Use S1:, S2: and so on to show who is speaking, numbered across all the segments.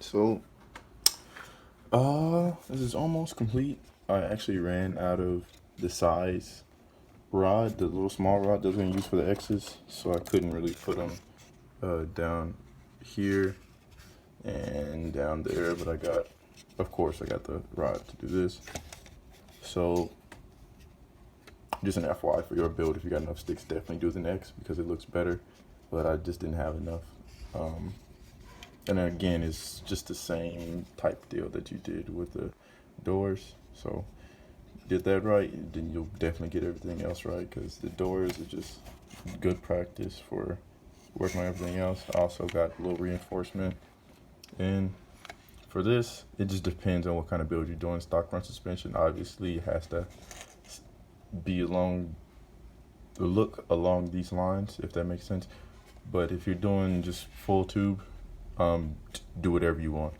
S1: So, this is almost complete. I actually ran out of the size rod, the little small rod that I was gonna use for the X's, so I couldn't really put them down here and down there. But of course, I got the rod to do this. So, just an FYI for your build, if you got enough sticks, definitely do an X because it looks better. But I just didn't have enough. And then again, it's just the same type deal that you did with the doors. So did that right, then you'll definitely get everything else right, because the doors are just good practice for working on everything else. I also got a little reinforcement. And for this, it just depends on what kind of build you're doing. Stock front suspension, obviously, it has to be along the look along these lines, if that makes sense. But if you're doing just full tube, do whatever you want.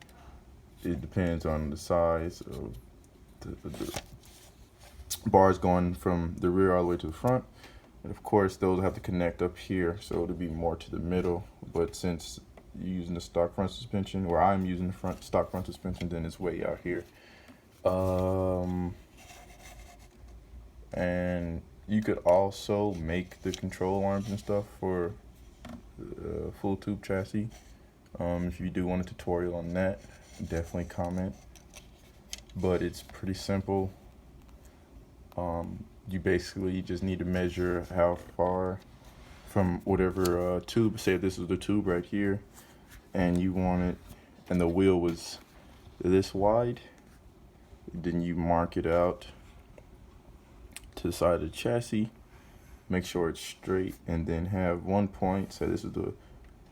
S1: It depends on the size of the bars going from the rear all the way to the front. And of course, those have to connect up here, so it'll be more to the middle. But since you're using the stock front suspension, or I'm using the stock front suspension, then it's way out here. And you could also make the control arms and stuff for full tube chassis. If you do want a tutorial on that, definitely comment. But it's pretty simple. You basically just need to measure how far from whatever tube. Say this is the tube right here, and you want it, and the wheel was this wide. Then you mark it out to the side of the chassis. Make sure it's straight, and then have one point. So this is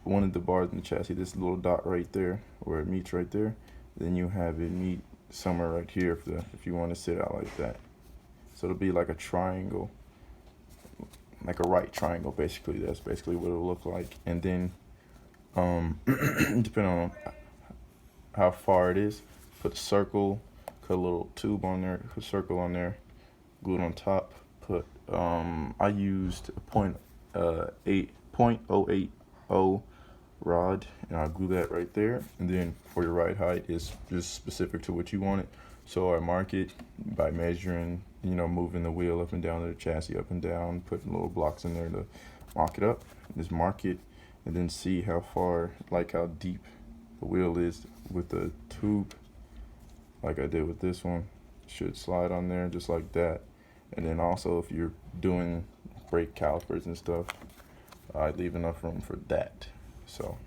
S1: one of the bars in the chassis, this little dot right there where it meets right there. Then you have it meet somewhere right here if you want to sit out like that. So it'll be like a triangle, like a right triangle basically. That's basically what it'll look like. And then depending on how far it is, put a circle, cut a little tube on there, put a circle on there, glue it on top. Put I used a 0.080 rod, and I'll glue that right there. And then for your ride height, is just specific to what you want it. So I mark it by measuring, moving the wheel up and down, the chassis up and down, putting little blocks in there to mark it up. Just mark it, and then see how far, like how deep the wheel is with the tube, like I did with this one. Should slide on there just like that. And then also, if you're doing brake calipers and stuff, I'd leave enough room for that. So